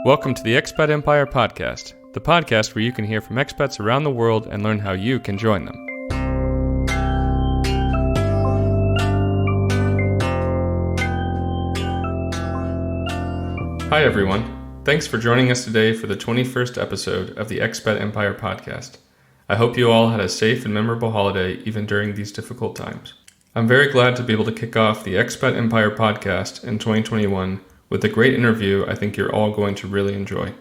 Welcome to the Expat Empire Podcast, the podcast where you can hear from expats around the world and learn how you can join them. Hi everyone, thanks for joining us today for the 21st episode of the Expat Empire Podcast. I hope you all had a safe and memorable holiday even during these difficult times. I'm very glad to be able to kick off the Expat Empire Podcast in 2021 with a great interview I think you're all going to really enjoy.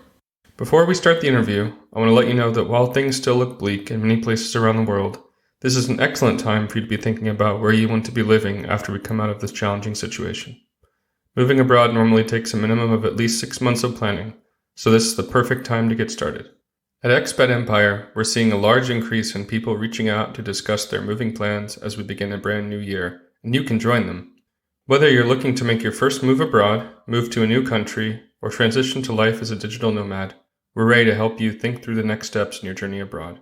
Before we start the interview, I want to let you know that while things still look bleak in many places around the world, this is an excellent time for you to be thinking about where you want to be living after we come out of this challenging situation. Moving abroad normally takes a minimum of at least 6 months of planning, so this is the perfect time to get started. At Expat Empire, we're seeing a large increase in people reaching out to discuss their moving plans as we begin a brand new year, and you can join them. Whether you're looking to make your first move abroad, move to a new country, or transition to life as a digital nomad, we're ready to help you think through the next steps in your journey abroad.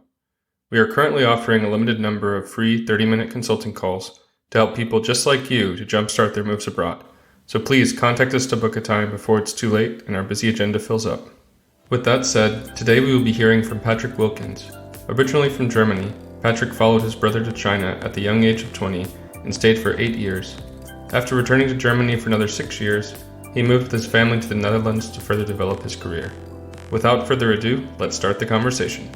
We are currently offering a limited number of free 30-minute consulting calls to help people just like you to jumpstart their moves abroad. So please contact us to book a time before it's too late and our busy agenda fills up. With that said, today we will be hearing from Patrick Wilkins. Originally from Germany, Patrick followed his brother to China at the young age of 20 and stayed for 8 years. After returning to Germany for another 6 years, he moved with his family to the Netherlands to further develop his career. Without further ado, let's start the conversation.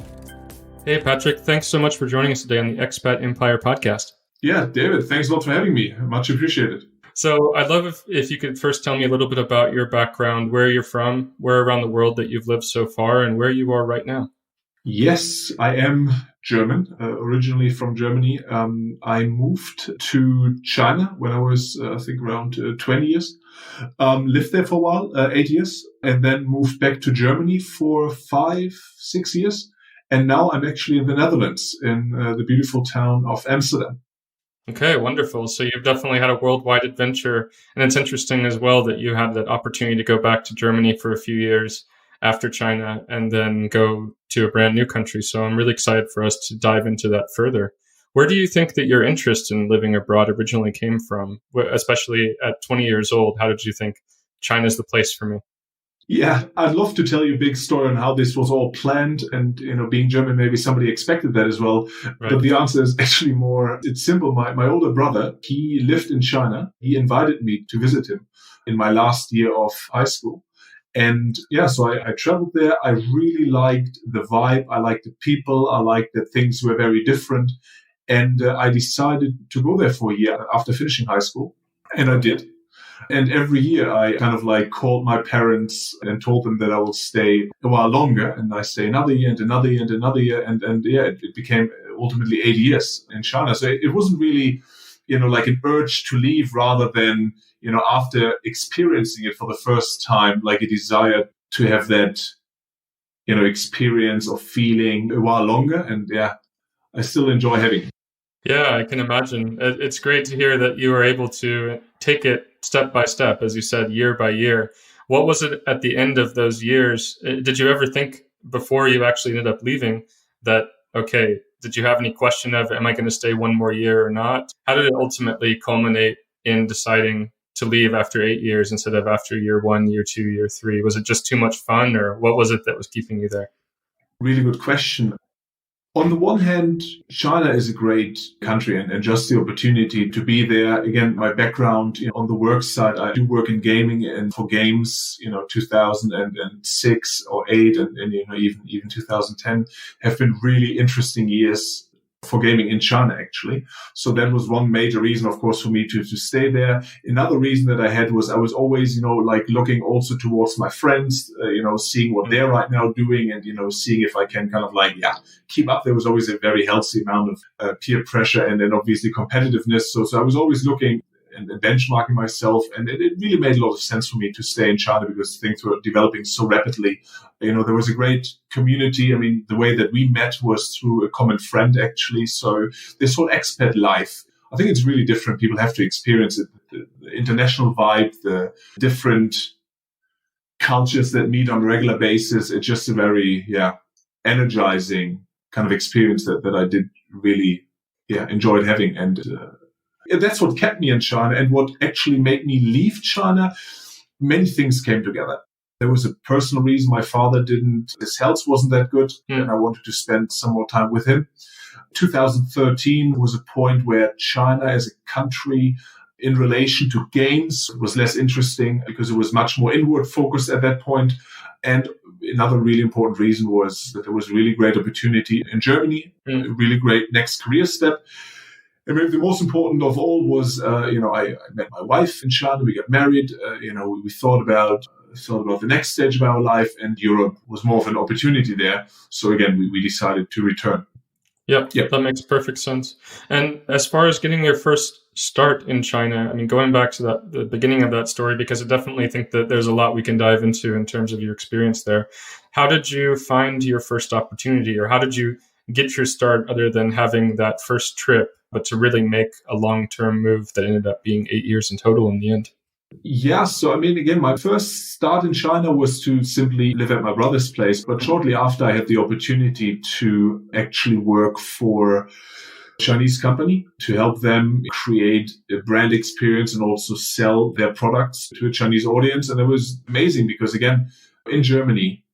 Hey Patrick, thanks so much for joining us today on the Expat Empire Podcast. Yeah, David, thanks a lot for having me. Much appreciated. So I'd love if you could first tell me a little bit about your background, where you're from, where around the world that you've lived so far, and where you are right now. Yes, I am German, originally from Germany. I moved to China when I was, I think, around 20 years. Lived there for a while, 8 years, and then moved back to Germany for 5-6 years. And now I'm actually in the Netherlands, in the beautiful town of Amsterdam. Okay, wonderful. So you've definitely had a worldwide adventure. And it's interesting as well that you had that opportunity to go back to Germany for a few years after China and then go to a brand new country. So I'm really excited for us to dive into that further. Where do you think that your interest in living abroad originally came from? Especially at 20 years old, how did you think China's the place for me? Yeah, I'd love to tell you a big story on how this was all planned. And, being German, maybe somebody expected that as well. Right. But the answer is actually it's simple. My older brother, he lived in China. He invited me to visit him in my last year of high school. And yeah, so I traveled there. I really liked the vibe. I liked the people. I liked that things were very different. And I decided to go there for a year after finishing high school. And I did. And every year I kind of called my parents and told them that I will stay a while longer. And I stay another year and another year and another year. And yeah, it became ultimately 8 years in China. So it wasn't really, like an urge to leave rather than, after experiencing it for the first time, like a desire to have that, experience of feeling a while longer. And yeah, I still enjoy having it. Yeah, I can imagine. It's great to hear that you were able to take it step by step, as you said, year by year. What was it at the end of those years? Did you ever think before you actually ended up leaving that, okay, did you have any question of, am I going to stay one more year or not? How did it ultimately culminate in deciding to leave after 8 years instead of after year 1, year 2, year 3? Was it just too much fun, or what was it that was keeping you there? Really good question. On the one hand, China is a great country and just the opportunity to be there. Again, my background on the work side, I do work in gaming and for games, 2006 or 8 and even 2010 have been really interesting years for gaming in China, actually. So that was one major reason, of course, for me to stay there. Another reason that I had was I was always, looking also towards my friends, seeing what they're right now doing and, seeing if I can kind of keep up. There was always a very healthy amount of peer pressure and then obviously competitiveness. So I was always looking and benchmarking myself. And it really made a lot of sense for me to stay in China because things were developing so rapidly. There was a great community. I mean, the way that we met was through a common friend, actually. So this whole expat life, I think it's really different. People have to experience it. The international vibe, the different cultures that meet on a regular basis. It's just a very, energizing kind of experience that I did really, enjoyed having. And that's what kept me in China and what actually made me leave China. Many things came together. There was a personal reason. My father his health wasn't that good, and I wanted to spend some more time with him. 2013 was a point where China as a country in relation to games was less interesting because it was much more inward focused at that point. And another really important reason was that there was really great opportunity in Germany, a really great next career step. And maybe the most important of all was, I met my wife in China. We got married. We thought about the next stage of our life, and Europe was more of an opportunity there. So again, we decided to return. Yep, that makes perfect sense. And as far as getting your first start in China, I mean, going back to the beginning of that story, because I definitely think that there's a lot we can dive into in terms of your experience there. How did you find your first opportunity, or how did you get your start other than having that first trip, but to really make a long-term move that ended up being 8 years in total in the end? Yeah, so I mean, again, my first start in China was to simply live at my brother's place. But shortly after, I had the opportunity to actually work for a Chinese company to help them create a brand experience and also sell their products to a Chinese audience. And it was amazing because, again, in Germany,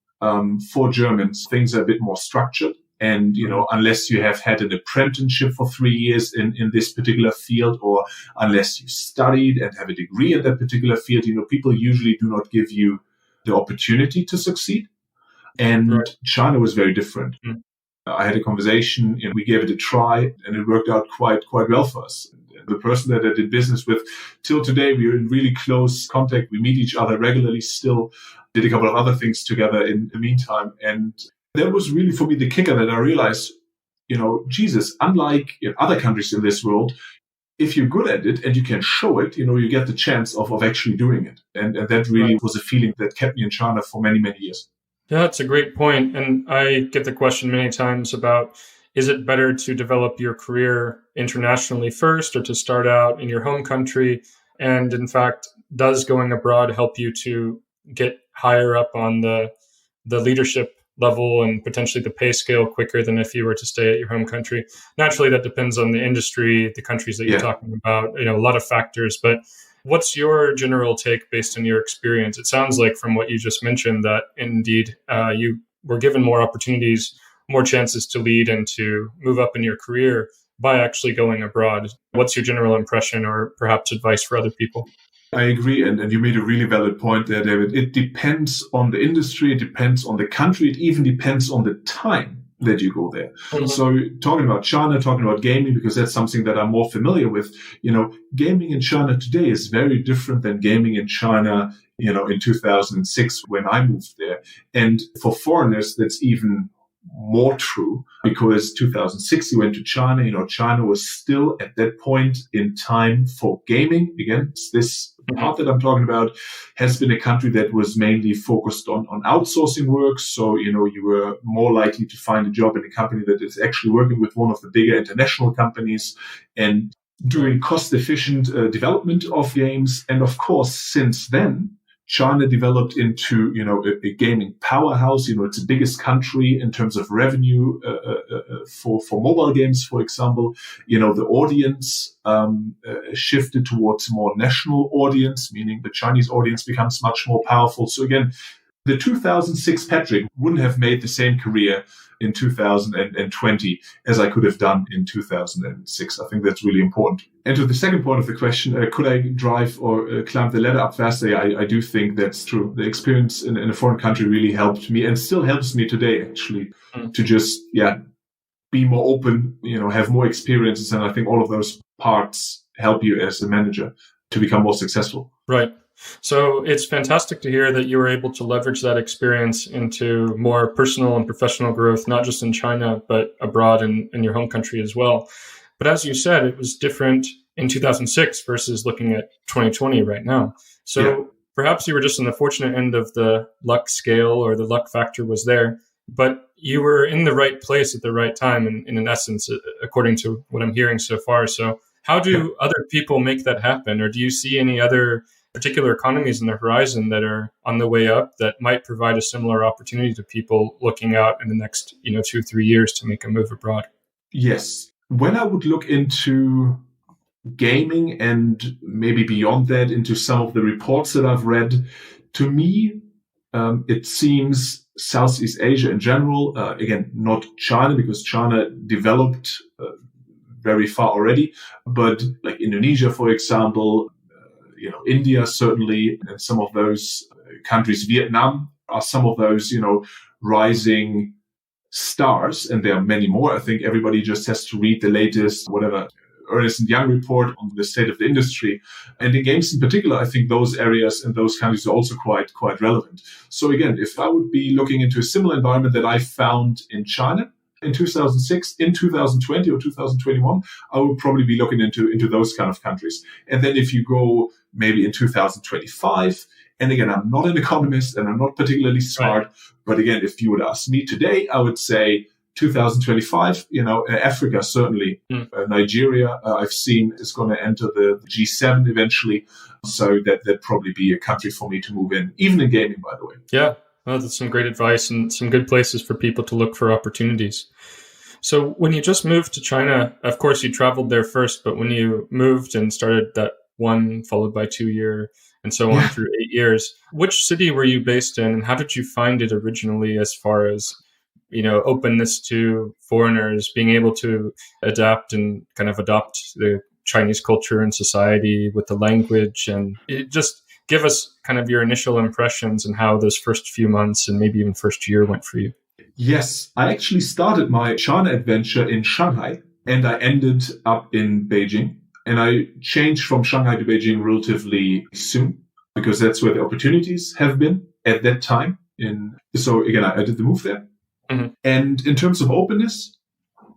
for Germans, things are a bit more structured. And, unless you have had an apprenticeship for 3 years in this particular field, or unless you studied and have a degree in that particular field, people usually do not give you the opportunity to succeed. And right. China was very different. I had a conversation and we gave it a try, and it worked out quite well for us. The person that I did business with till today, we are in really close contact. We meet each other regularly still, did a couple of other things together in the meantime. And that was really for me the kicker that I realized, Jesus, unlike in other countries in this world, if you're good at it and you can show it, you get the chance of actually doing it. And that really was a feeling that kept me in China for many, many years. Yeah, that's a great point. And I get the question many times about, is it better to develop your career internationally first or to start out in your home country? And in fact, does going abroad help you to get higher up on the leadership level and potentially the pay scale quicker than if you were to stay at your home country? Naturally, that depends on the industry, the countries that you're talking about, a lot of factors. But what's your general take based on your experience? It sounds like from what you just mentioned that indeed you were given more opportunities, more chances to lead and to move up in your career by actually going abroad. What's your general impression or perhaps advice for other people? I agree. And you made a really valid point there, David. It depends on the industry. It depends on the country. It even depends on the time that you go there. Mm-hmm. So talking about China, talking about gaming, because that's something that I'm more familiar with, gaming in China today is very different than gaming in China, in 2006 when I moved there. And for foreigners, that's even more true because 2006 you went to China. China was still at that point in time for gaming. Again, this part that I'm talking about has been a country that was mainly focused on outsourcing work. So, you were more likely to find a job in a company that is actually working with one of the bigger international companies and doing cost-efficient development of games. And of course, since then, China developed into, a gaming powerhouse. It's the biggest country in terms of revenue for mobile games, for example. The audience shifted towards more national audience, meaning the Chinese audience becomes much more powerful. So again, the 2006 Patrick wouldn't have made the same career in 2020 as I could have done in 2006. I think that's really important. And to the second point of the question, could I drive or climb the ladder up faster? I do think that's true. The experience in a foreign country really helped me and still helps me today, actually, to just, be more open, have more experiences. And I think all of those parts help you as a manager to become more successful. Right. So it's fantastic to hear that you were able to leverage that experience into more personal and professional growth, not just in China, but abroad in your home country as well. But as you said, it was different in 2006 versus looking at 2020 right now. So perhaps you were just on the fortunate end of the luck scale, or the luck factor was there, but you were in the right place at the right time, in essence, according to what I'm hearing so far. So how do other people make that happen? Or do you see any other particular economies in the horizon that are on the way up that might provide a similar opportunity to people looking out in the next, 2-3 years to make a move abroad? Yes. When I would look into gaming and maybe beyond that into some of the reports that I've read, to me, It seems Southeast Asia in general, again, not China, because China developed very far already, but like Indonesia, for example, India certainly, and some of those countries, Vietnam are some of those, rising stars, and there are many more. I think everybody just has to read the latest, Ernst & Young report on the state of the industry. And in games in particular, I think those areas and those countries are also quite relevant. So again, if I would be looking into a similar environment that I found in China in 2006, in 2020 or 2021, I would probably be looking into those kind of countries. And then if you go maybe in 2025, and again, I'm not an economist and I'm not particularly smart, right. But again, if you would ask me today, I would say 2025, Africa, certainly. Nigeria, I've seen is going to enter the G7 eventually. So that'd probably be a country for me to move in, even in gaming, by the way. Yeah, well, that's some great advice and some good places for people to look for opportunities. So when you just moved to China, of course, you traveled there first, but when you moved and started that 1 followed by 2 year and so on through 8 years, which city were you based in and how did you find it originally as far as openness to foreigners, being able to adapt and kind of adopt the Chinese culture and society with the language, and just give us kind of your initial impressions and how those first few months and maybe even first year went for you. Yes, I actually started my China adventure in Shanghai and I ended up in Beijing. And I changed from Shanghai to Beijing relatively soon because that's where the opportunities have been at that time. So again, I did the move there. Mm-hmm. And in terms of openness,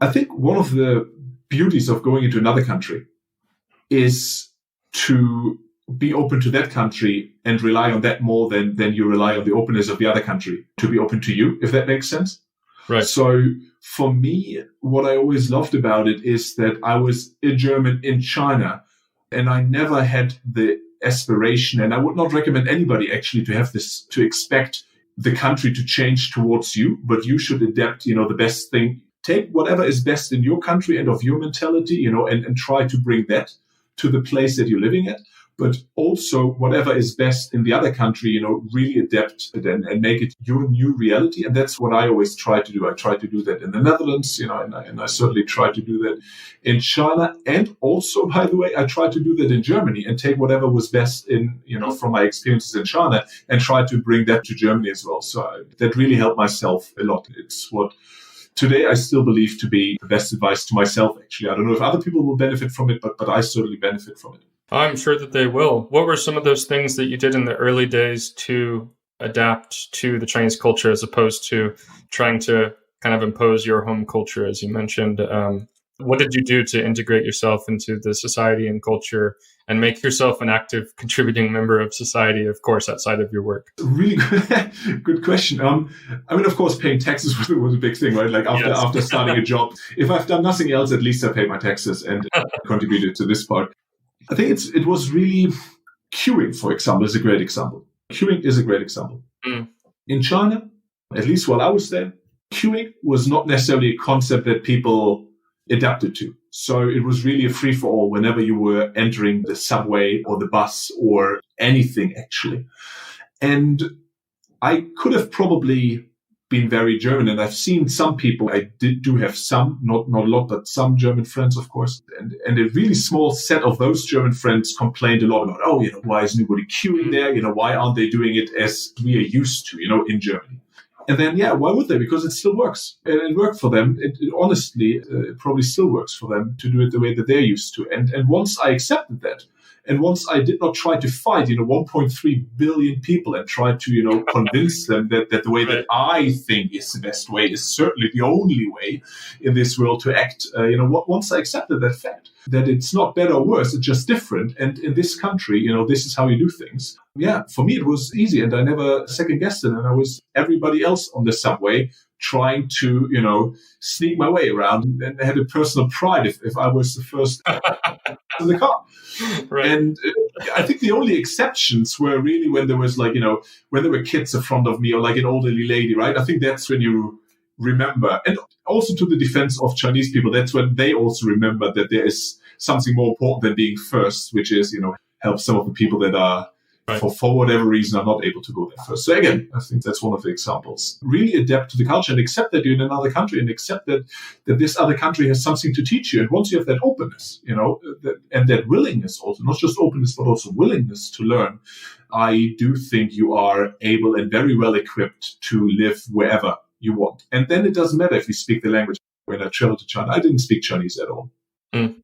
I think one of the beauties of going into another country is to be open to that country and rely on that more than you rely on the openness of the other country to be open to you, if that makes sense. Right. So for me, what I always loved about it is that I was a German in China and I never had the aspiration, and I would not recommend anybody actually to have this, to expect the country to change towards you, but you should adapt, the best thing. Take whatever is best in your country and of your mentality, and try to bring that to the place that you're living at. But also whatever is best in the other country, really adapt it and make it your new reality. And that's what I always try to do. I try to do that in the Netherlands, and I certainly try to do that in China. And also, by the way, I try to do that in Germany and take whatever was best from my experiences in China and try to bring that to Germany as well. So that really helped myself a lot. It's what today I still believe to be the best advice to myself, actually. I don't know if other people will benefit from it, but I certainly benefit from it. I'm sure that they will. What were some of those things that you did in the early days to adapt to the Chinese culture as opposed to trying to kind of impose your home culture, as you mentioned? What did you do to integrate yourself into the society and culture and make yourself an active contributing member of society, of course, outside of your work? Really good question. Of course, paying taxes was a big thing, right? Like after starting a job, if I've done nothing else, at least I pay my taxes and contributed to this part. I think it was really queuing, for example, is a great example. Queuing is a great example. Mm. In China, at least while I was there, queuing was not necessarily a concept that people adapted to. So it was really a free-for-all whenever you were entering the subway or the bus or anything, actually. And I could have probably been very German, and I've seen some people, I do have some, not a lot, but some German friends, of course, and a really small set of those German friends complained a lot about, why is nobody queuing there? Why aren't they doing it as we are used to, in Germany? And then, why would they? Because it still works. And it worked for them. Honestly, it probably still works for them to do it the way that they're used to. And once I accepted that, and once I did not try to fight, 1.3 billion people and try to, convince them that the way that I think is the best way is certainly the only way in this world to act. Once I accepted that fact, that it's not better or worse, it's just different. And in this country, this is how you do things. Yeah, for me, it was easy and I never second guessed it. And I was everybody else on the subway trying to, sneak my way around and had a personal pride if I was the first in the car. Right. And I think the only exceptions were really when there was when there were kids in front of me or like an elderly lady, right? I think that's when you remember. And also to the defense of Chinese people, that's when they also remember that there is something more important than being first, which is, help some of the people that are Right. For whatever reason, are not able to go there first. So again, I think that's one of the examples. Really adapt to the culture and accept that you're in another country and accept that this other country has something to teach you. And once you have that openness, and that willingness also, not just openness, but also willingness to learn, I do think you are able and very well equipped to live wherever you want. And then it doesn't matter if you speak the language. When I traveled to China, I didn't speak Chinese at all.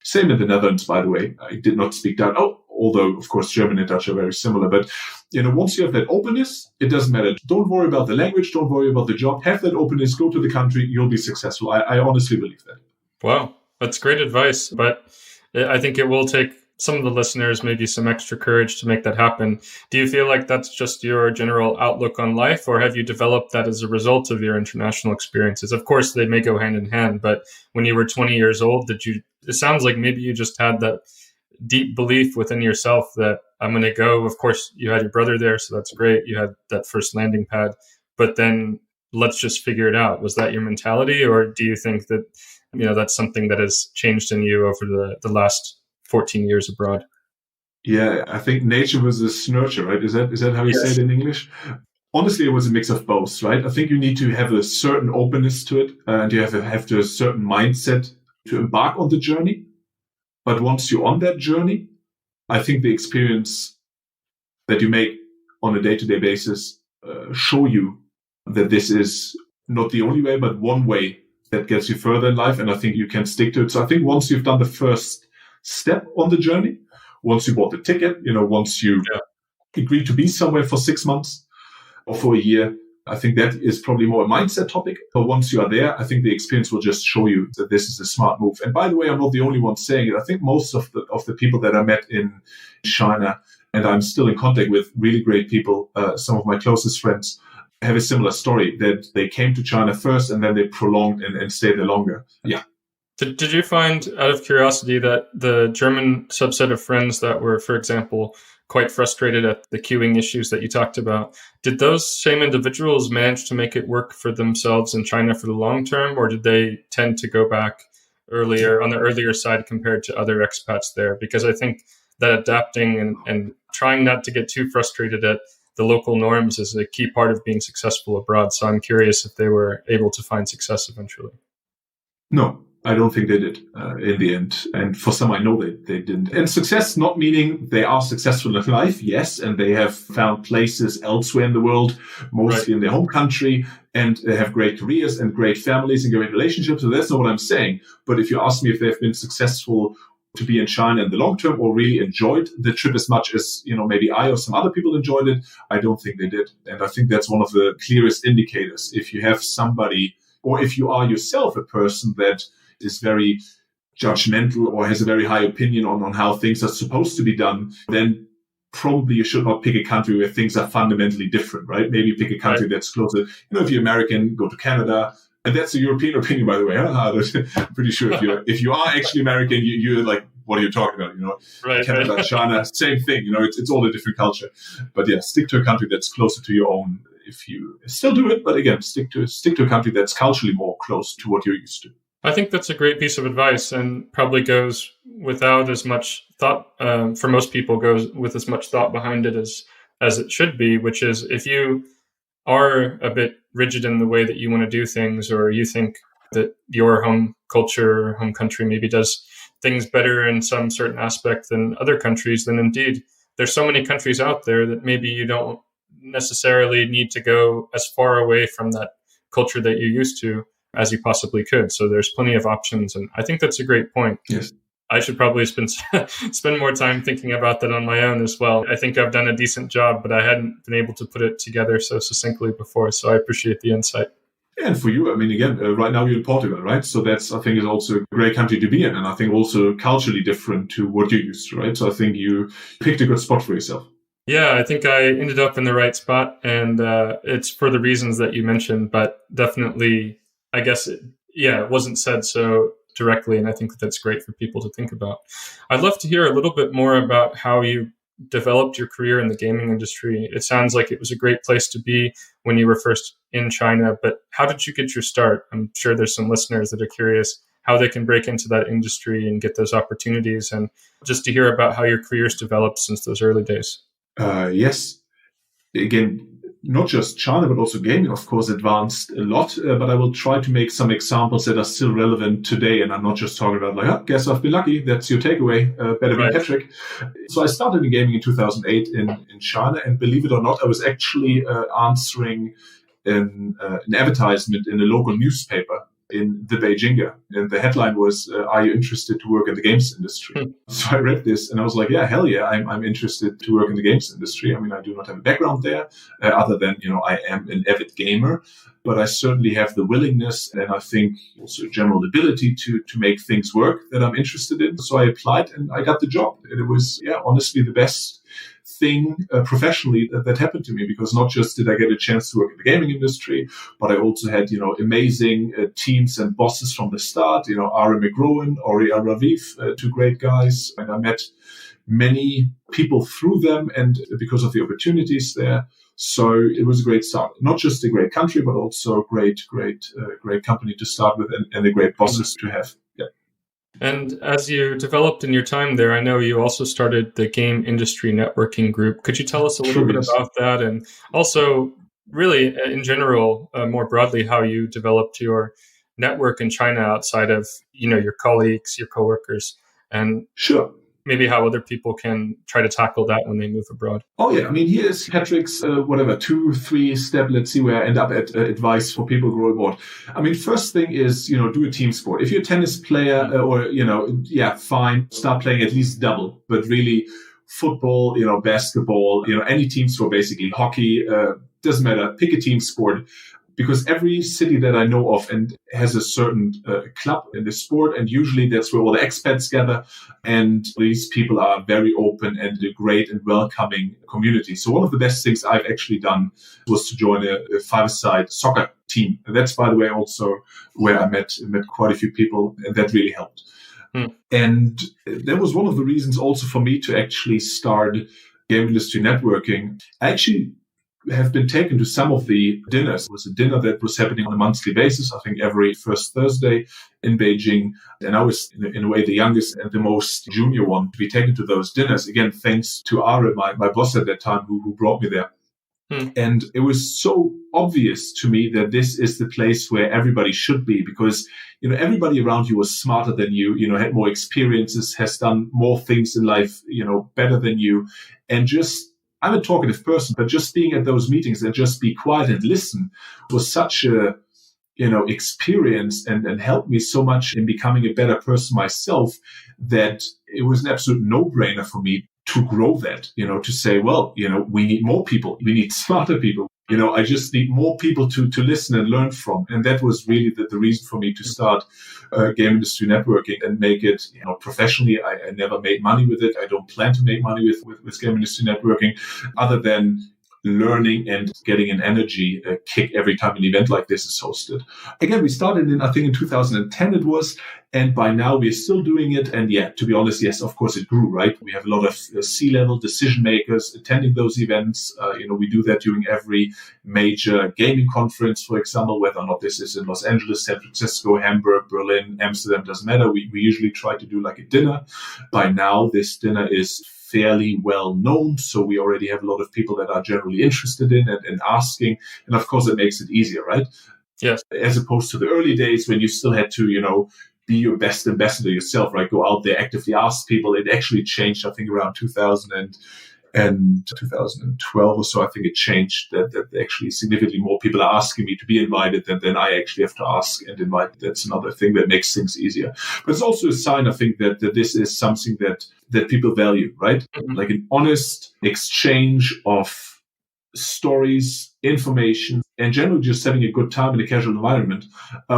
Same in the Netherlands, by the way. I did not speak Dutch. Although, of course, German and Dutch are very similar. But, once you have that openness, it doesn't matter. Don't worry about the language. Don't worry about the job. Have that openness. Go to the country. You'll be successful. I honestly believe that. Wow. That's great advice. But I think it will take some of the listeners maybe some extra courage to make that happen. Do you feel like that's just your general outlook on life, or have you developed that as a result of your international experiences? Of course, they may go hand in hand, but when you were 20 years old, it sounds like maybe you just had that deep belief within yourself that I'm going to go. Of course, you had your brother there, so that's great. You had that first landing pad, but then let's just figure it out. Was that your mentality, or do you think that, that's something that has changed in you over the last 14 years abroad? Yeah, I think nature versus nurture, right? Is that how you say it in English? Honestly, it was a mix of both, right? I think you need to have a certain openness to it, and you have to have a certain mindset to embark on the journey. But once you're on that journey, I think the experience that you make on a day-to-day basis show you that this is not the only way, but one way that gets you further in life. And I think you can stick to it. So I think once you've done the first step on the journey, once you bought the ticket, once you agreed to be somewhere for 6 months or for a year, I think that is probably more a mindset topic. But once you are there, I think the experience will just show you that this is a smart move. And by the way, I'm not the only one saying it. I think most of the people that I met in China, and I'm still in contact with really great people, some of my closest friends, have a similar story, that they came to China first and then they prolonged and stayed there longer. Yeah. Did you find, out of curiosity, that the German subset of friends that were, for example, quite frustrated at the queuing issues that you talked about, did those same individuals manage to make it work for themselves in China for the long term, or did they tend to go back on the earlier side compared to other expats there? Because I think that adapting and trying not to get too frustrated at the local norms is a key part of being successful abroad. So I'm curious if they were able to find success eventually. No, I don't think they did in the end. And for some, I know they didn't. And success not meaning they are successful in life, yes, and they have found places elsewhere in the world, mostly in their home country, and they have great careers and great families and great relationships. So that's not what I'm saying. But if you ask me if they've been successful to be in China in the long term or really enjoyed the trip as much as, maybe I or some other people enjoyed it, I don't think they did. And I think that's one of the clearest indicators. If you have somebody, or if you are yourself a person that is very judgmental or has a very high opinion on how things are supposed to be done, then probably you should not pick a country where things are fundamentally different, right? Maybe pick a country that's closer. If you're American, go to Canada. And that's a European opinion, by the way. I'm pretty sure if you are actually American, you're like, what are you talking about? Canada, China, same thing. It's all a different culture. But yeah, stick to a country that's closer to your own. If you still do it, but again, stick to a country that's culturally more close to what you're used to. I think that's a great piece of advice, and probably goes without as much thought. For most people, goes with as much thought behind it as it should be. Which is, if you are a bit rigid in the way that you want to do things, or you think that your home culture, home country maybe does things better in some certain aspect than other countries, then indeed there's so many countries out there that maybe you don't necessarily need to go as far away from that culture that you're used to as you possibly could. So there's plenty of options. And I think that's a great point. Yes. I should probably spend more time thinking about that on my own as well. I think I've done a decent job, but I hadn't been able to put it together so succinctly before. So I appreciate the insight. And for you, again, right now you're in Portugal, right? So that's, I think, is also a great country to be in. And I think also culturally different to what you're used to, right? So I think you picked a good spot for yourself. Yeah, I think I ended up in the right spot. And it's for the reasons that you mentioned, but definitely, I guess, it wasn't said so directly. And I think that's great for people to think about. I'd love to hear a little bit more about how you developed your career in the gaming industry. It sounds like it was a great place to be when you were first in China, but how did you get your start? I'm sure there's some listeners that are curious how they can break into that industry and get those opportunities, and just to hear about how your career's developed since those early days. Yes. Again, not just China, but also gaming, of course, advanced a lot. But I will try to make some examples that are still relevant today. And I'm not just talking about like, guess I've been lucky. That's your takeaway. Better be Patrick. So I started in gaming in 2008 in China. And believe it or not, I was actually answering an advertisement in a local newspaper in the Beijinger. And the headline was, are you interested to work in the games industry? So I read this and I was like, yeah, hell yeah, I'm interested to work in the games industry. I mean, I do not have a background there other than, I am an avid gamer, but I certainly have the willingness and I think also general ability to make things work that I'm interested in. So I applied and I got the job. And it was, honestly the best thing professionally that happened to me, because not just did I get a chance to work in the gaming industry, but I also had, amazing teams and bosses from the start, Ari McGrowan, Ori Raviv, two great guys. And I met many people through them and because of the opportunities there. So it was a great start, not just a great country, but also great company to start with and a great bosses to have. Yeah. And as you developed in your time there, I know you also started the Game Industry Networking Group. Could you tell us a little bit about that? And also, really, in general, more broadly, how you developed your network in China outside of, your colleagues, your coworkers, and sure, maybe how other people can try to tackle that when they move abroad. Oh, yeah. I mean, here's Patrick's, 2-3 step. Let's see where I end up at advice for people who go abroad. I mean, first thing is, do a team sport. If you're a tennis player fine, start playing at least double. But really, football, basketball, any team sport, basically, hockey, doesn't matter. Pick a team sport. Because every city that I know of and has a certain club in the sport, and usually that's where all the expats gather, and these people are very open and a great and welcoming community. So one of the best things I've actually done was to join a five-a-side soccer team. And that's, by the way, also where I met quite a few people, and that really helped. And that was one of the reasons also for me to actually start Game Industry Networking. I actually have been taken to some of the dinners. It was a dinner that was happening on a monthly basis, I think every first Thursday in Beijing. And I was, in a way, the youngest and the most junior one to be taken to those dinners. Again, thanks to Ari, my boss at that time, who brought me there. And it was so obvious to me that this is the place where everybody should be, because, everybody around you was smarter than you, had more experiences, has done more things in life, better than you. And just, I'm a talkative person, but just being at those meetings and just be quiet and listen was such a, experience and helped me so much in becoming a better person myself that it was an absolute no-brainer for me to grow that, to say, well, we need more people. We need smarter people. I just need more people to listen and learn from. And that was really the reason for me to start Game Industry Networking and make it, professionally. I never made money with it. I don't plan to make money with Game Industry Networking other than learning and getting an energy kick every time an event like this is hosted. Again, we started in 2010 it was, and by now we're still doing it. And to be honest, yes, of course it grew, right? We have a lot of C-level decision makers attending those events. We do that during every major gaming conference, for example, whether or not this is in Los Angeles, San Francisco, Hamburg, Berlin, Amsterdam, doesn't matter. We usually try to do like a dinner. By now, this dinner is fairly well known. So we already have a lot of people that are generally interested in it and asking. And of course, it makes it easier, right? Yes. As opposed to the early days when you still had to, be your best ambassador yourself, right? Go out there, actively ask people. It actually changed, I think, around 2000 and 2012 or so. I think it changed that actually significantly more people are asking me to be invited than I actually have to ask and invite. That's another thing that makes things easier. But it's also a sign, I think, that this is something that people value, right? Mm-hmm. Like an honest exchange of stories, information, and generally just having a good time in a casual environment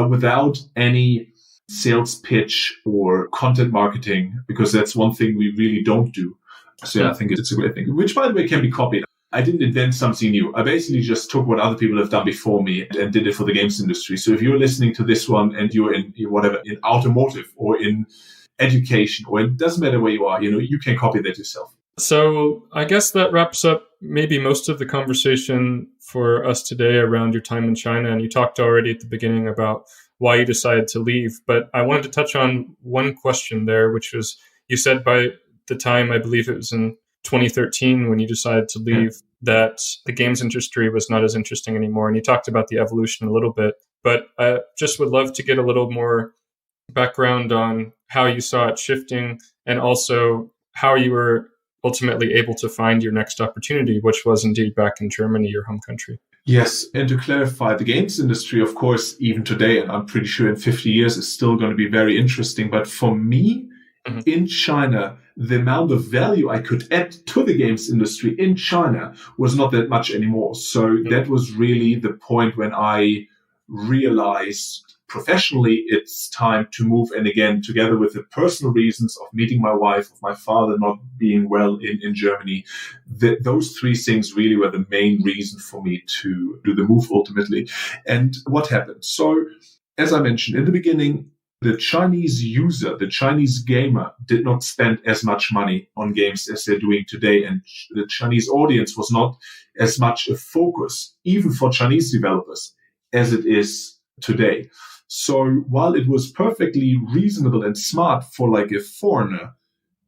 without any sales pitch or content marketing, because that's one thing we really don't do. So I think it's a great thing, which, by the way, can be copied. I didn't invent something new. I basically just took what other people have done before me and did it for the games industry. So if you're listening to this one and you're in automotive or in education, or it doesn't matter where you are, you can copy that yourself. So I guess that wraps up maybe most of the conversation for us today around your time in China. And you talked already at the beginning about why you decided to leave. But I wanted to touch on one question there, which was, you said by the time, I believe it was in 2013 when you decided to leave, that the games industry was not as interesting anymore. And you talked about the evolution a little bit, but I just would love to get a little more background on how you saw it shifting and also how you were ultimately able to find your next opportunity, which was indeed back in Germany, your home country. Yes, and to clarify, the games industry, of course, even today, and I'm pretty sure in 50 years, is still going to be very interesting. But for me, in China, the amount of value I could add to the games industry in China was not that much anymore. So that was really the point when I realized professionally it's time to move. And again, together with the personal reasons of meeting my wife, of my father not being well in Germany, those three things really were the main reason for me to do the move ultimately. And what happened? So, as I mentioned in the beginning, the Chinese user, the Chinese gamer, did not spend as much money on games as they're doing today. And the Chinese audience was not as much a focus, even for Chinese developers, as it is today. So while it was perfectly reasonable and smart for like a foreigner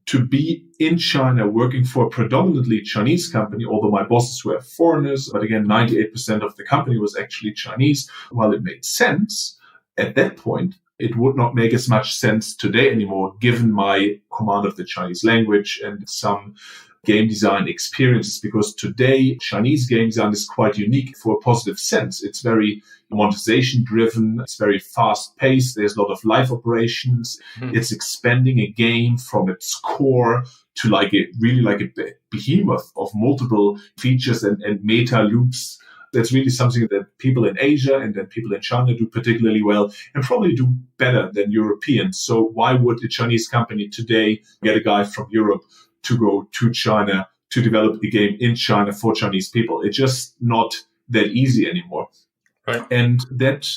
to be in China working for a predominantly Chinese company, although my bosses were foreigners, but again, 98% of the company was actually Chinese, while it made sense at that point, it would not make as much sense today anymore, given my command of the Chinese language and some game design experiences, because today Chinese game design is quite unique for a positive sense. It's very monetization driven. It's very fast paced. There's a lot of live operations. It's expanding a game from its core to like a behemoth of multiple features and meta loops. That's really something that people in Asia and then people in China do particularly well and probably do better than Europeans. So why would a Chinese company today get a guy from Europe to go to China to develop a game in China for Chinese people? It's just not that easy anymore. Right. And that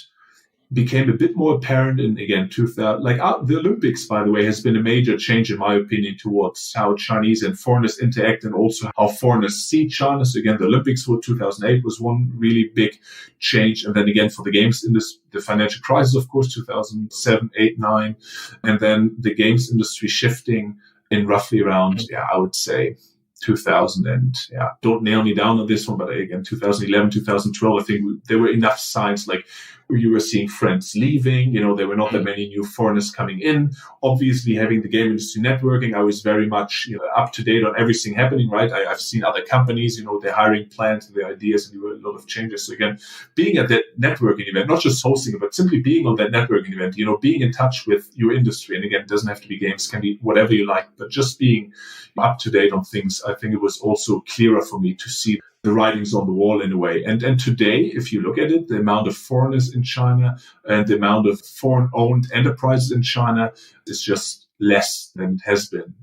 became a bit more apparent in, again, 2000. The Olympics, by the way, has been a major change, in my opinion, towards how Chinese and foreigners interact and also how foreigners see China. So again, the Olympics for 2008 was one really big change. And then again, for the games industry, the financial crisis, of course, 2007, 8, 9. And then the games industry shifting in roughly around, I would say 2000 and don't nail me down on this one, but again, 2011, 2012, I think there were enough signs like you were seeing friends leaving, there were not that many new foreigners coming in. Obviously, having the game industry networking, I was very much up to date on everything happening, right? I've seen other companies, their hiring plans and their ideas, and there were a lot of changes. So again, being at that networking event, not just hosting it, but simply being on that networking event, being in touch with your industry. And again, it doesn't have to be games, can be whatever you like, but just being up to date on things, I think it was also clearer for me to see the writings on the wall in a way. And today, if you look at it, the amount of foreigners in China and the amount of foreign-owned enterprises in China is just less than it has been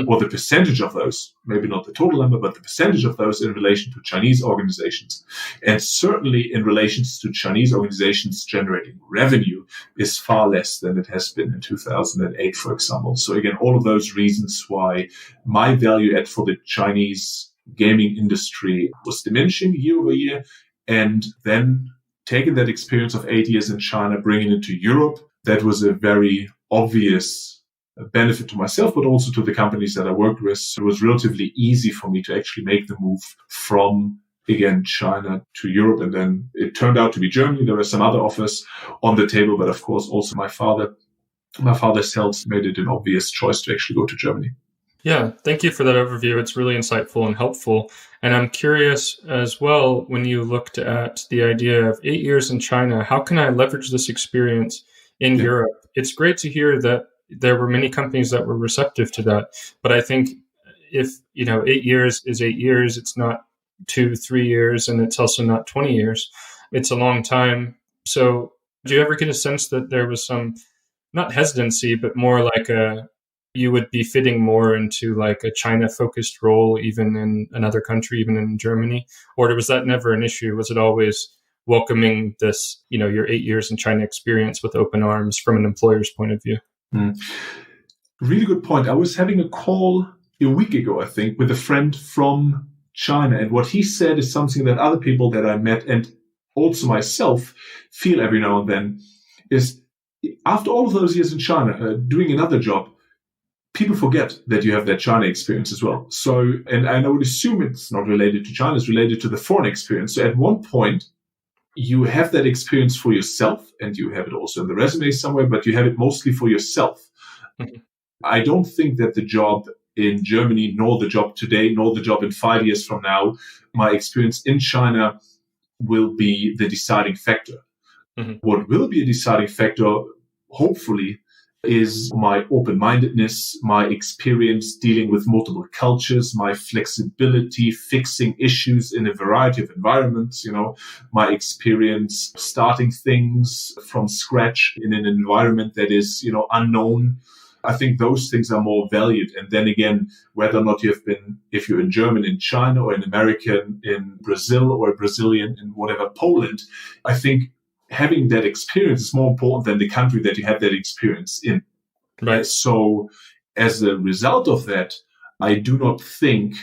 or the percentage of those, maybe not the total number, but the percentage of those in relation to Chinese organizations. And certainly in relation to Chinese organizations generating revenue is far less than it has been in 2008, for example. So again, all of those reasons why my value add for the Chinese gaming industry was diminishing year over year. And then taking that experience of 8 years in China, bringing it to Europe, that was a very obvious benefit to myself, but also to the companies that I worked with. So it was relatively easy for me to actually make the move from, again, China to Europe. And then it turned out to be Germany. There were some other offers on the table, but of course also my father's health made it an obvious choice to actually go to Germany. Yeah, thank you for that overview. It's really insightful and helpful. And I'm curious as well, when you looked at the idea of 8 years in China, how can I leverage this experience in Europe? It's great to hear that there were many companies that were receptive to that. But I think if, 8 years is 8 years, it's not 2-3 years, and it's also not 20 years. It's a long time. So do you ever get a sense that there was some, not hesitancy, but more like you would be fitting more into like a China-focused role, even in another country, even in Germany? Or was that never an issue? Was it always welcoming this, your 8 years in China experience with open arms from an employer's point of view? Really good point. I was having a call a week ago, I think, with a friend from China. And what he said is something that other people that I met and also myself feel every now and then is after all of those years in China, doing another job, people forget that you have that China experience as well. So, and I would assume it's not related to China, it's related to the foreign experience. So at one point, you have that experience for yourself, and you have it also in the resume somewhere, but you have it mostly for yourself. Mm-hmm. I don't think that the job in Germany, nor the job today, nor the job in 5 years from now, my experience in China will be the deciding factor. Mm-hmm. What will be a deciding factor, hopefully, is my open-mindedness, my experience dealing with multiple cultures, my flexibility, fixing issues in a variety of environments, my experience starting things from scratch in an environment that is, unknown. I think those things are more valued. And then again, whether or not you have been, if you're in German in China or an American in Brazil or a Brazilian in whatever, Poland, I think having that experience is more important than the country that you have that experience in. Right. So as a result of that, I do not think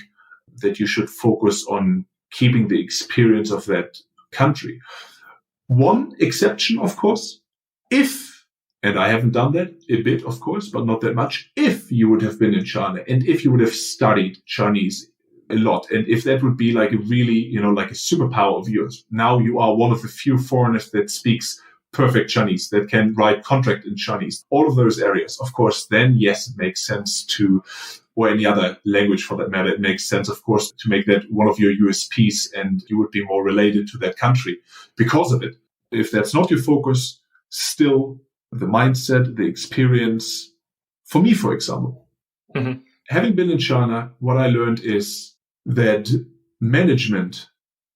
that you should focus on keeping the experience of that country. One exception, of course, and I haven't done that a bit, of course, but not that much, if you would have been in China and if you would have studied Chinese a lot. And if that would be like a really, like a superpower of yours. Now you are one of the few foreigners that speaks perfect Chinese, that can write contract in Chinese. All of those areas, of course, then yes, it makes sense to, or any other language for that matter, it makes sense, of course, to make that one of your USPs, and you would be more related to that country because of it. If that's not your focus, still the mindset, the experience, for me, for example, having been in China, what I learned is that management,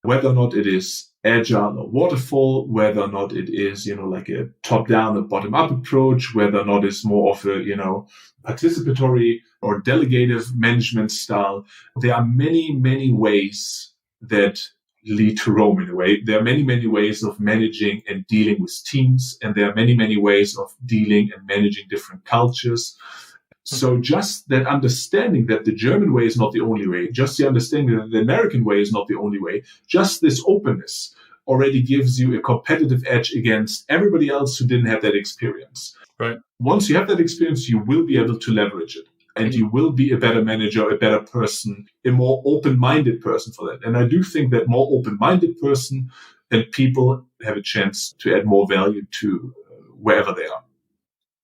whether or not it is agile or waterfall, whether or not it is, like a top-down or bottom-up approach, whether or not it's more of a, participatory or delegative management style, there are many, many ways that lead to Rome in a way. There are many, many ways of managing and dealing with teams, and there are many, many ways of dealing and managing different cultures. So just that understanding that the German way is not the only way, just the understanding that the American way is not the only way, just this openness already gives you a competitive edge against everybody else who didn't have that experience. Right. Once you have that experience, you will be able to leverage it, and you will be a better manager, a better person, a more open-minded person for that. And I do think that more open-minded person and people have a chance to add more value to wherever they are.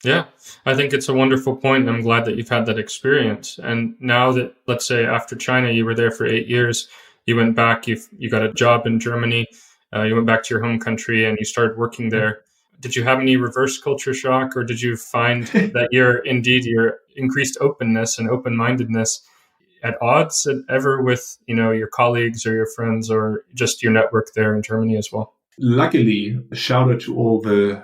Yeah, I think it's a wonderful point. I'm glad that you've had that experience. And now that, let's say, after China, you were there for 8 years, you went back, you got a job in Germany, you went back to your home country and you started working there. Did you have any reverse culture shock, or did you find that your increased openness and open-mindedness at odds ever with, your colleagues or your friends or just your network there in Germany as well? Luckily, a shout out to all the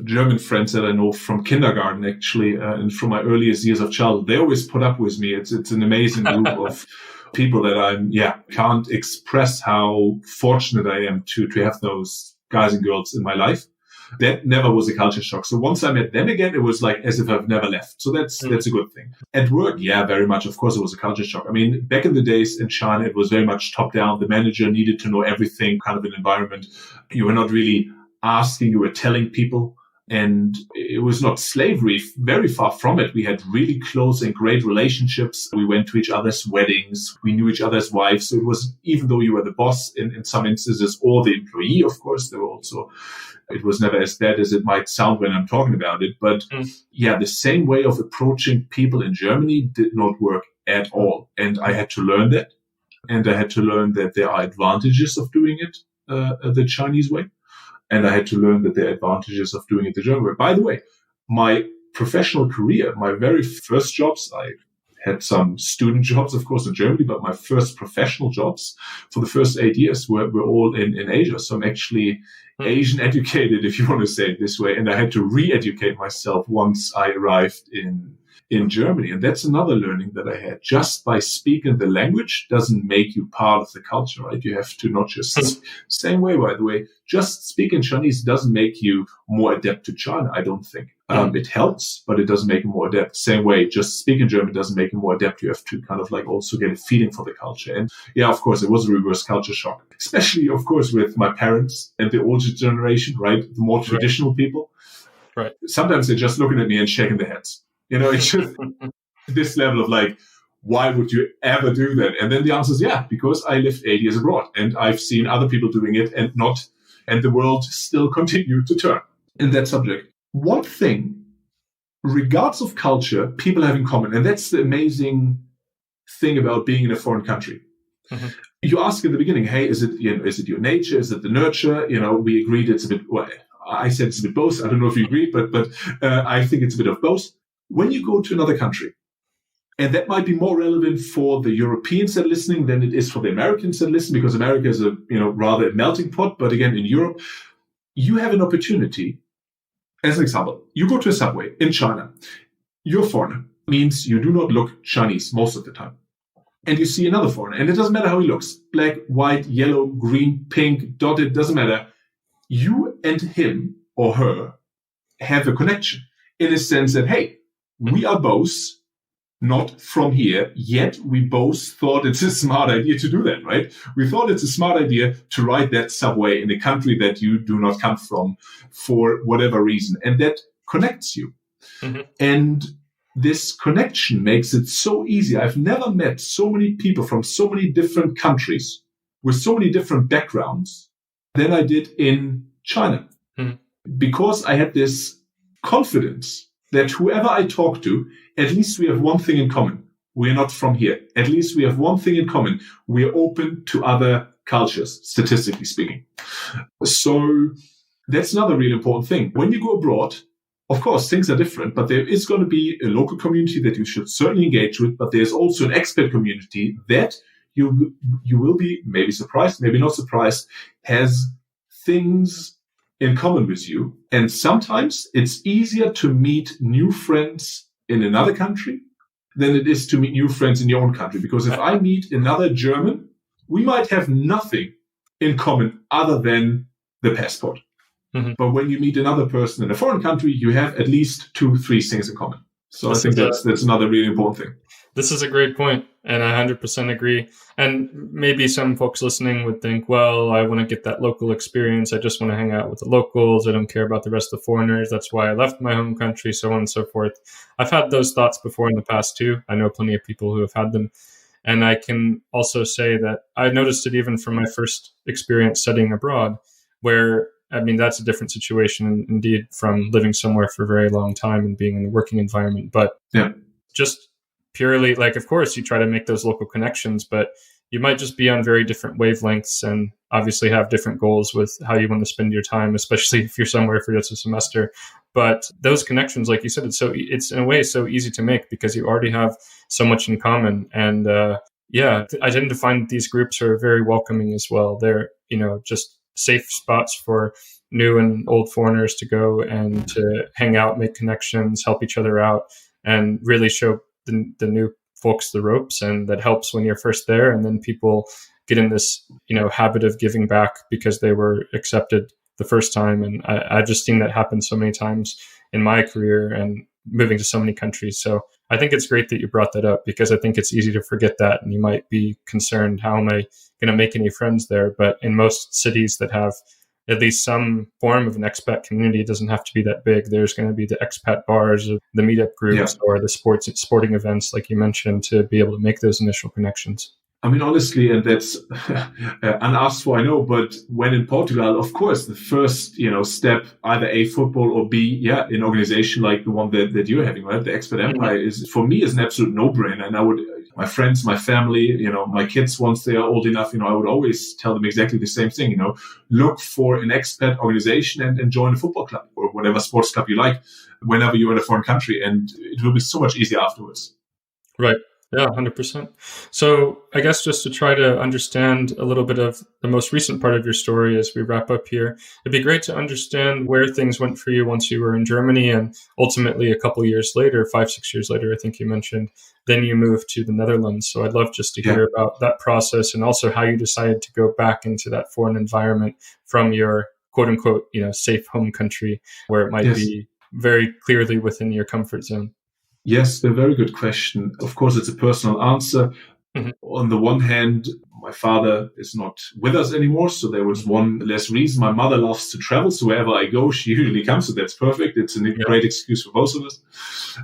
German friends that I know from kindergarten, actually, and from my earliest years of childhood. They always put up with me. It's an amazing group of people that can't express how fortunate I am to have those guys and girls in my life. That never was a culture shock. So once I met them again, it was like as if I've never left. So that's a good thing. At work, very much. Of course, it was a culture shock. I mean, back in the days in China, it was very much top down. The manager needed to know everything, kind of an environment. You were not really asking, you were telling people. And it was not slavery, very far from it. We had really close and great relationships. We went to each other's weddings. We knew each other's wives. So it was, even though you were the boss in some instances, or the employee, of course, there were also, it was never as bad as it might sound when I'm talking about it. But the same way of approaching people in Germany did not work at all. And I had to learn that. And I had to learn that there are advantages of doing it the Chinese way. And I had to learn that there are advantages of doing it the German way. By the way, my professional career, my very first jobs, I had some student jobs, of course, in Germany, but my first professional jobs for the first 8 years were all in Asia. So I'm actually Asian educated, if you want to say it this way. And I had to re-educate myself once I arrived in Germany. And that's another learning that I had. Just by speaking the language doesn't make you part of the culture, right? You have to not just, same way, by the way, just speaking Chinese doesn't make you more adept to China, I don't think. It helps, but it doesn't make you more adept. Same way, just speaking German doesn't make you more adept. You have to kind of like also get a feeling for the culture. And of course, it was a reverse culture shock, especially, of course, with my parents and the older generation, right? The more traditional people. Right. Sometimes they're just looking at me and shaking their heads. It's just, this level of like, why would you ever do that? And then the answer is, yeah, because I lived 8 years abroad and I've seen other people doing it and the world still continued to turn in that subject. One thing, regardless of culture, people have in common, and that's the amazing thing about being in a foreign country. Mm-hmm. You ask in the beginning, hey, is it your nature? Is it the nurture? We agreed it's a bit, well, I said it's a bit both. I don't know if you agree, but I think it's a bit of both. When you go to another country, and that might be more relevant for the Europeans that are listening than it is for the Americans that listen, because America is rather a melting pot. But again, in Europe, you have an opportunity. As an example, you go to a subway in China. You're a foreigner. Means you do not look Chinese most of the time. And you see another foreigner, and it doesn't matter how he looks. Black, white, yellow, green, pink, dotted, doesn't matter. You and him or her have a connection in a sense that, hey, we are both not from here, yet we both thought it's a smart idea to do that, right? We thought it's a smart idea to ride that subway in a country that you do not come from for whatever reason. And that connects you. Mm-hmm. And this connection makes it so easy. I've never met so many people from so many different countries with so many different backgrounds than I did in China. Mm-hmm. Because I had this confidence that whoever I talk to, at least we have one thing in common. We're not from here. At least we have one thing in common. We're open to other cultures, statistically speaking. So that's another really important thing. When you go abroad, of course, things are different, but there is going to be a local community that you should certainly engage with. But there's also an expat community that you will be maybe surprised, maybe not surprised, has things in common with you. And sometimes it's easier to meet new friends in another country than it is to meet new friends in your own country. Because if I meet another German, we might have nothing in common other than the passport. Mm-hmm. But when you meet another person in a foreign country, you have at least 2-3 things in common. So I think that's another really important thing. This is a great point, and I 100% agree. And maybe some folks listening would think, well, I want to get that local experience. I just want to hang out with the locals. I don't care about the rest of the foreigners. That's why I left my home country, so on and so forth. I've had those thoughts before in the past, too. I know plenty of people who have had them. And I can also say that I noticed it even from my first experience studying abroad, where, I mean, that's a different situation, indeed, from living somewhere for a very long time and being in a working environment. But just purely, like, of course, you try to make those local connections, but you might just be on very different wavelengths and obviously have different goals with how you want to spend your time, especially if you're somewhere for just a semester. But those connections, like you said, it's in a way so easy to make because you already have so much in common. And I tend to find these groups are very welcoming as well. They're, just safe spots for new and old foreigners to go and to hang out, make connections, help each other out, and really show the new folks the ropes. And that helps when you're first there. And then people get in this, habit of giving back because they were accepted the first time. And I've just seen that happen so many times in my career and moving to so many countries. So I think it's great that you brought that up because I think it's easy to forget that. And you might be concerned, how am I going to make any friends there? But in most cities that have at least some form of an expat community, it doesn't have to be that big. There's going to be the expat bars, the meetup groups, or the sporting events, like you mentioned, to be able to make those initial connections. I mean, honestly, and that's unasked for, I know, but when in Portugal, of course, the first, step, either A, football, or B, an organization like the one that you're having, right? The Expat Empire is, for me, is an absolute no-brainer. And I would, my friends, my family, my kids, once they are old enough, I would always tell them exactly the same thing, look for an expat organization and join a football club or whatever sports club you like whenever you're in a foreign country. And it will be so much easier afterwards. Right. Yeah, 100%. So I guess just to try to understand a little bit of the most recent part of your story as we wrap up here, it'd be great to understand where things went for you once you were in Germany and ultimately a couple of years later, 5-6 years later, I think you mentioned, then you moved to the Netherlands. So I'd love just to hear about that process and also how you decided to go back into that foreign environment from your quote unquote, safe home country where it might be very clearly within your comfort zone. Yes, a very good question. Of course, it's a personal answer. Mm-hmm. On the one hand, my father is not with us anymore, so there was one less reason. My mother loves to travel, so wherever I go, she usually comes, so that's perfect. It's a great excuse for both of us.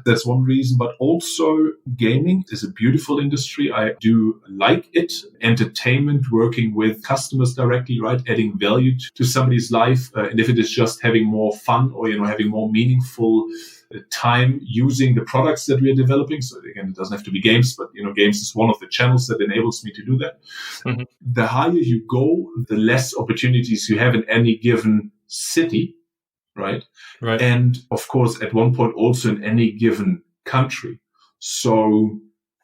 That's one reason, but also gaming is a beautiful industry. I do like it. Entertainment, working with customers directly, right? Adding value to somebody's life. And if it is just having more fun or, having more meaningful time using the products that we are developing. So again, it doesn't have to be games, but games is one of the channels that enables me to do that. Mm-hmm. The higher you go, the less opportunities you have in any given city, right? And of course, at one point also in any given country. So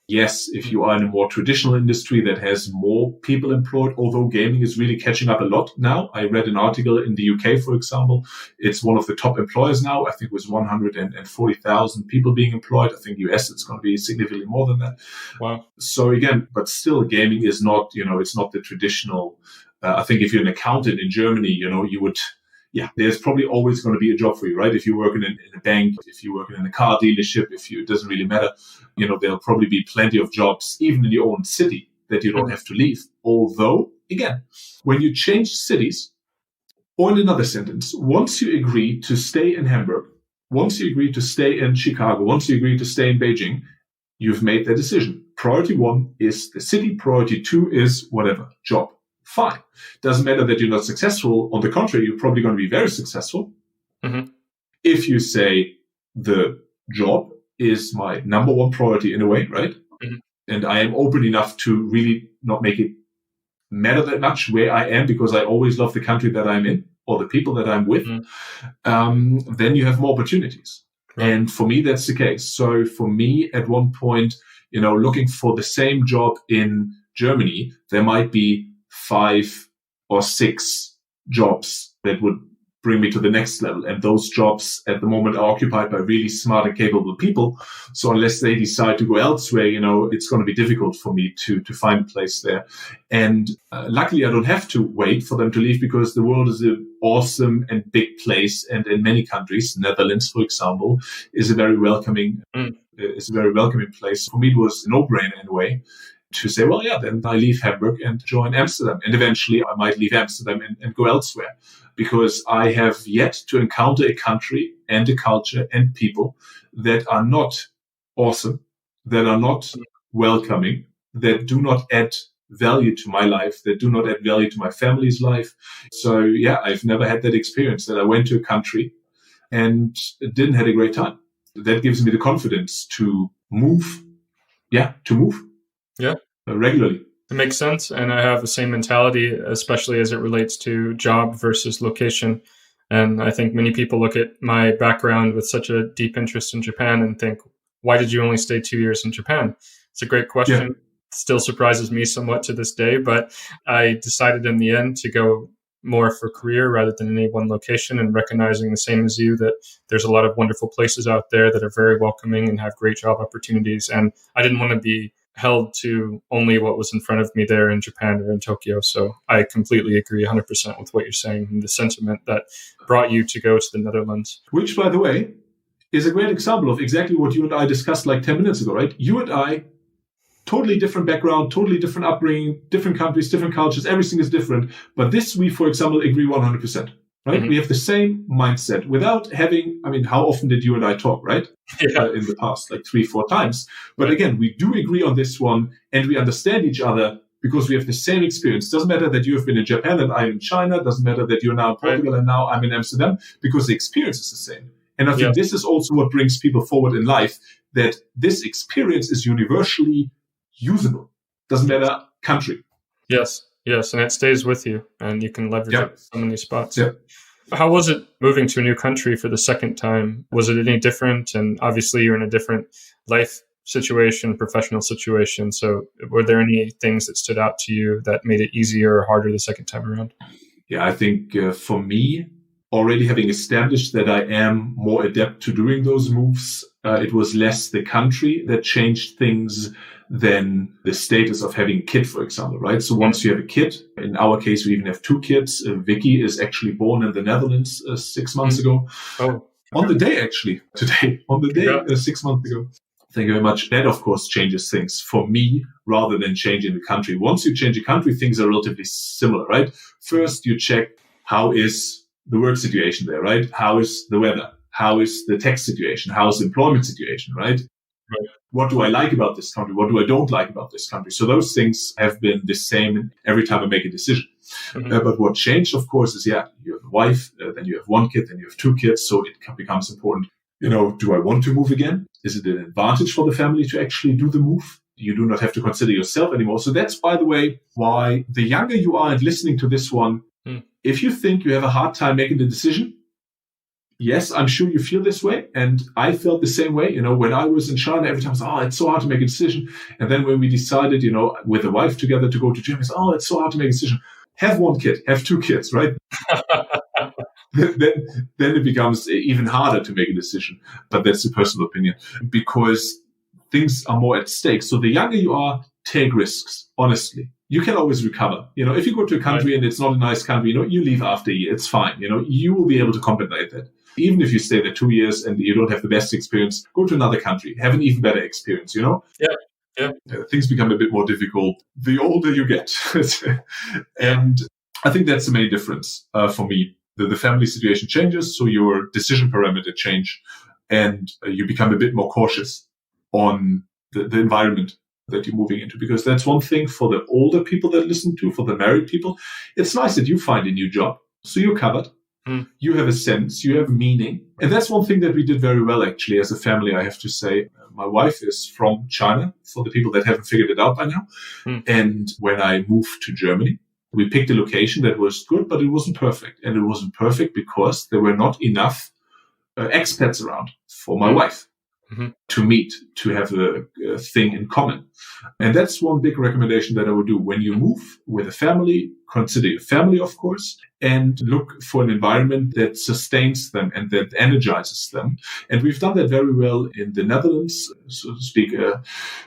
yes, if you are in a more traditional industry that has more people employed, although gaming is really catching up a lot now. I read an article in the UK, for example. It's one of the top employers now. I think it was 140,000 people being employed. I think US, it's going to be significantly more than that. Wow. So again, but still gaming is not, it's not the traditional. I think if you're an accountant in Germany, you would, there's probably always going to be a job for you, right? If you're working in a bank, if you're working in a car dealership, it doesn't really matter. There'll probably be plenty of jobs, even in your own city, that you don't have to leave. Although, again, when you change cities, or in another sentence, once you agree to stay in Hamburg, once you agree to stay in Chicago, once you agree to stay in Beijing, you've made that decision. Priority 1 is the city. Priority 2 is whatever, job. Fine. Doesn't matter that you're not successful. On the contrary, you're probably going to be very successful. Mm-hmm. If you say the job is my number one priority in a way, right? Mm-hmm. And I am open enough to really not make it matter that much where I am, because I always love the country that I'm in or the people that I'm with, then you have more opportunities. Right. And for me, that's the case. So for me, at one point, looking for the same job in Germany, there might be 5 or 6 jobs that would bring me to the next level. And those jobs at the moment are occupied by really smart and capable people. So unless they decide to go elsewhere, it's going to be difficult for me to find a place there. And luckily, I don't have to wait for them to leave, because the world is an awesome and big place. And in many countries, Netherlands, for example, is a very welcoming, place. For me, it was a no-brainer in a way to say, well, then I leave Hamburg and join Amsterdam. And eventually I might leave Amsterdam and go elsewhere, because I have yet to encounter a country and a culture and people that are not awesome, that are not welcoming, that do not add value to my life, that do not add value to my family's life. So I've never had that experience that I went to a country and didn't have a great time. That gives me the confidence to move. Regularly. It makes sense. And I have the same mentality, especially as it relates to job versus location. And I think many people look at my background with such a deep interest in Japan and think, why did you only stay 2 years in Japan? It's a great question. Yeah. Still surprises me somewhat to this day, but I decided in the end to go more for career rather than any one location, and recognizing the same as you that there's a lot of wonderful places out there that are very welcoming and have great job opportunities. And I didn't want to be held to only what was in front of me there in Japan or in Tokyo. So I completely agree 100% with what you're saying, and the sentiment that brought you to go to the Netherlands. Which, by the way, is a great example of exactly what you and I discussed like 10 minutes ago, right? You and I, totally different background, totally different upbringing, different countries, different cultures, everything is different. But this, we, for example, agree 100%. Right? Mm-hmm. We have the same mindset without having, how often did you and I talk, right? Yeah. In the past, like 3-4 times. But again, we do agree on this one, and we understand each other because we have the same experience. Doesn't matter that you have been in Japan and I'm in China. Doesn't matter that you're now in Portugal and now I'm in Amsterdam, because the experience is the same. And I think this is also what brings people forward in life, that this experience is universally usable. Doesn't matter country. Yes, and it stays with you, and you can leverage it in so many spots. Yeah. How was it moving to a new country for the second time? Was it any different? And obviously you're in a different life situation, professional situation. So were there any things that stood out to you that made it easier or harder the second time around? Yeah, I think for me, already having established that I am more adept to doing those moves, it was less the country that changed things than the status of having a kid, for example, right? So once you have a kid, in our case, we even have 2 kids. Vicky is actually born in the Netherlands 6 months ago. Oh, okay. On the day, actually, today, 6 months ago. Thank you very much. That, of course, changes things for me rather than changing the country. Once you change a country, things are relatively similar, right? First, you check how is the work situation there, right? How is the weather? How is the tax situation? How is the employment situation, right? Right. What do I like about this country? What do I don't like about this country? So those things have been the same every time I make a decision. But what changed, of course, is, you have a wife, then you have one kid, then you have two kids. So it becomes important. Do I want to move again? Is it an advantage for the family to actually do the move? You do not have to consider yourself anymore. So that's, by the way, why the younger you are and listening to this one, if you think you have a hard time making the decision, yes, I'm sure you feel this way. And I felt the same way. When I was in China, every time I was, it's so hard to make a decision. And then when we decided, with the wife together to go to Germany, it's so hard to make a decision. Have one kid, have two kids, right? then it becomes even harder to make a decision. But that's a personal opinion, because things are more at stake. So the younger you are, take risks, honestly. You can always recover. If you go to a country and it's not a nice country, you leave after a year. It's fine. You will be able to compensate that. Even if you stay there 2 years and you don't have the best experience, go to another country, have an even better experience, Yeah. Things become a bit more difficult the older you get. And I think that's the main difference for me. The family situation changes, so your decision parameter change, and you become a bit more cautious on the environment that you're moving into. Because that's one thing for the older people that listen to, for the married people. It's nice that you find a new job, so you're covered. You have a sense, you have meaning. And that's one thing that we did very well, actually, as a family, I have to say. My wife is from China, for the people that haven't figured it out by now. And when I moved to Germany, we picked a location that was good, but it wasn't perfect. And it wasn't perfect because there were not enough expats around for my wife to meet, to have a thing in common. And that's one big recommendation that I would do. When you move with a family, consider your family, of course, and look for an environment that sustains them and that energizes them. And we've done that very well in the Netherlands, so to speak.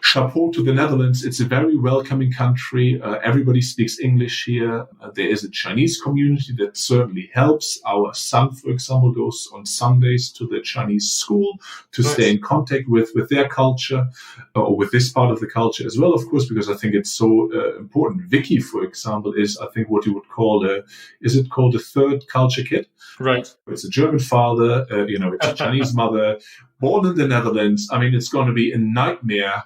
Chapeau to the Netherlands. It's a very welcoming country. Everybody speaks English here. There is a Chinese community that certainly helps. Our son, for example, goes on Sundays to the Chinese school to stay in contact with their culture, or with this part of the culture as well, of course, because I think it's so important. Vicky, for example, is, I think, what you would call is it called a third culture kid? Right. It's a German father, it's a Chinese mother, born in the Netherlands. I mean, it's going to be a nightmare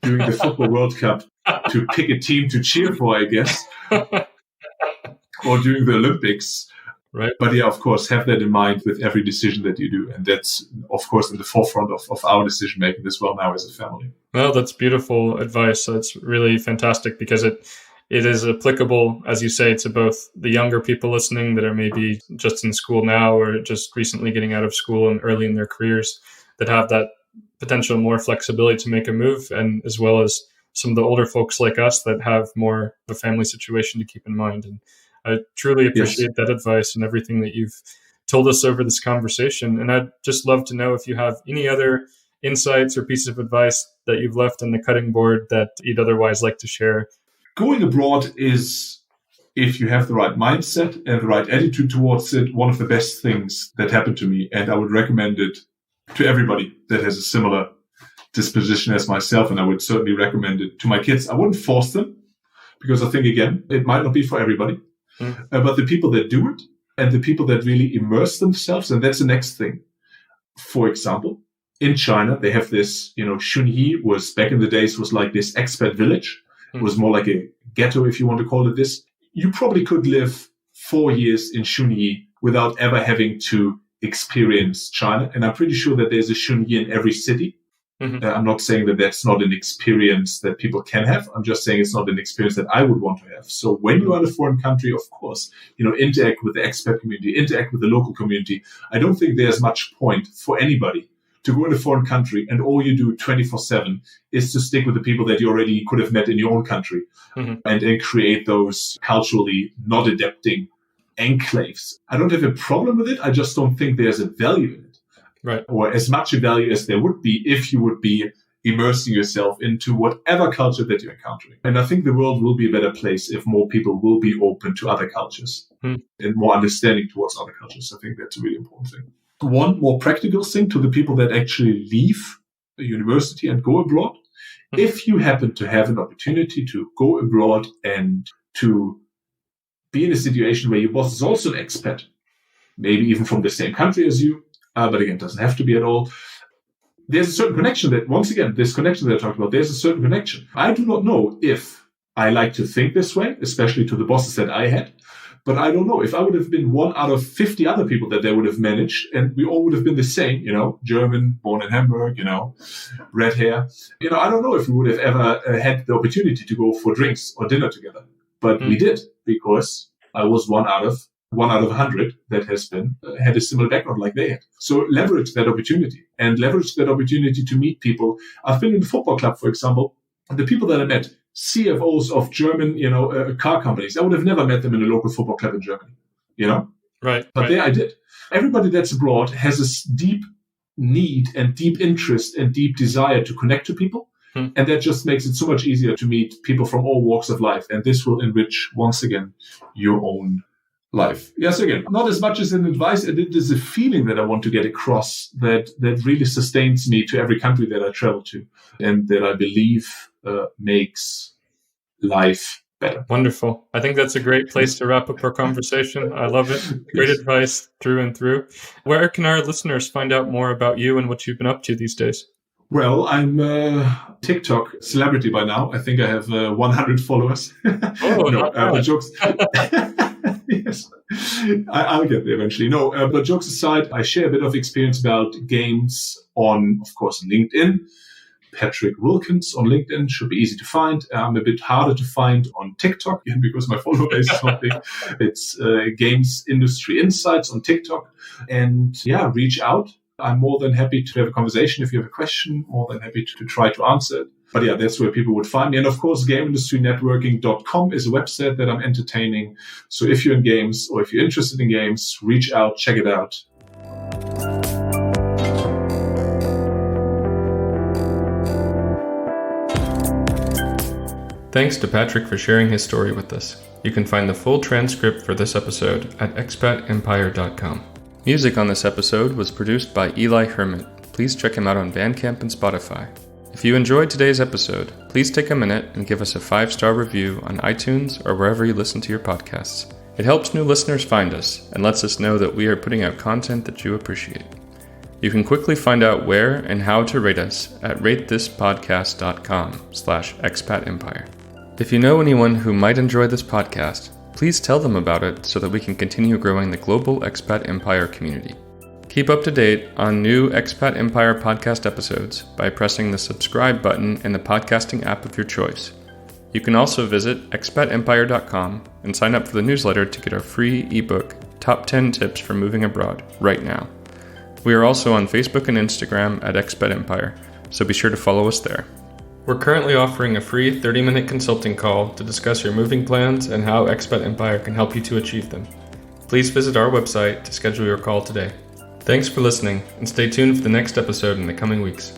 during the Football World Cup to pick a team to cheer for, I guess, or during the Olympics. Right. But yeah, of course, have that in mind with every decision that you do. And that's, of course, in the forefront of our decision making as well now as a family. Well, that's beautiful advice. That's really fantastic, because it is applicable, as you say, to both the younger people listening that are maybe just in school now or just recently getting out of school and early in their careers, that have that potential more flexibility to make a move, and as well as some of the older folks like us that have more of a family situation to keep in mind. And I truly appreciate that advice and everything that you've told us over this conversation. And I'd just love to know if you have any other insights or pieces of advice that you've left on the cutting board that you'd otherwise like to share. Going abroad is, if you have the right mindset and the right attitude towards it, one of the best things that happened to me. And I would recommend it to everybody that has a similar disposition as myself. And I would certainly recommend it to my kids. I wouldn't force them, because I think, again, it might not be for everybody. But the people that do it, and the people that really immerse themselves, and that's the next thing. For example, in China, they have this, Shunyi was, back in the days, was like this expat village. It was more like a ghetto, if you want to call it this. You probably could live 4 years in Shunyi without ever having to experience China. And I'm pretty sure that there's a Shunyi in every city. I'm not saying that that's not an experience that people can have. I'm just saying it's not an experience that I would want to have. So when you are in a foreign country, of course, interact with the expat community, interact with the local community. I don't think there's much point for anybody to go in a foreign country and all you do 24/7 is to stick with the people that you already could have met in your own country and create those culturally not adapting enclaves. I don't have a problem with it. I just don't think there's a value in it. Right. Or as much a value as there would be if you would be immersing yourself into whatever culture that you're encountering. And I think the world will be a better place if more people will be open to other cultures and more understanding towards other cultures. I think that's a really important thing. One more practical thing to the people that actually leave a university and go abroad. If you happen to have an opportunity to go abroad and to be in a situation where your boss is also an expat, maybe even from the same country as you, but again, it doesn't have to be at all. There's a certain connection that, once again, this connection that I talked about, there's a certain connection. I do not know if I like to think this way, especially to the bosses that I had, but I don't know if I would have been one out of 50 other people that they would have managed, and we all would have been the same, German, born in Hamburg, red hair. I don't know if we would have ever had the opportunity to go for drinks or dinner together, but we did, because I was one out of 100 that has had a similar background like they had. So leverage that opportunity to meet people. I've been in the football club, for example, and the people that I met, CFOs of German, car companies, I would have never met them in a local football club in Germany, Right. But there I did. Everybody that's abroad has this deep need and deep interest and deep desire to connect to people. And that just makes it so much easier to meet people from all walks of life. And this will enrich, once again, your own life. Yes, again, not as much as an advice. It is a feeling that I want to get across that really sustains me to every country that I travel to, and that I believe makes life better. Wonderful. I think that's a great place to wrap up our conversation. I love it. Great advice through and through. Where can our listeners find out more about you and what you've been up to these days? Well, I'm a TikTok celebrity by now. I think I have 100 followers. But jokes. Yes, I'll get there eventually. No, but jokes aside, I share a bit of experience about games on, of course, LinkedIn. Patrick Wilkins on LinkedIn should be easy to find. I'm a bit harder to find on TikTok because my follower base is not big. It's Games Industry Insights on TikTok. And reach out. I'm more than happy to have a conversation. If you have a question, more than happy to try to answer it. But that's where people would find me. And of course, GameIndustryNetworking.com is a website that I'm entertaining. So if you're in games or if you're interested in games, reach out, check it out. Thanks to Patrick for sharing his story with us. You can find the full transcript for this episode at expatempire.com. Music on this episode was produced by Eli Hermit. Please check him out on Bandcamp and Spotify. If you enjoyed today's episode, please take a minute and give us a 5-star review on iTunes or wherever you listen to your podcasts. It helps new listeners find us and lets us know that we are putting out content that you appreciate. You can quickly find out where and how to rate us at ratethispodcast.com/expatempire. If you know anyone who might enjoy this podcast, please tell them about it so that we can continue growing the global Expat Empire community. Keep up to date on new Expat Empire podcast episodes by pressing the subscribe button in the podcasting app of your choice. You can also visit expatempire.com and sign up for the newsletter to get our free ebook, Top 10 Tips for Moving Abroad, right now. We are also on Facebook and Instagram at Expat Empire, so be sure to follow us there. We're currently offering a free 30-minute consulting call to discuss your moving plans and how Expat Empire can help you to achieve them. Please visit our website to schedule your call today. Thanks for listening, and stay tuned for the next episode in the coming weeks.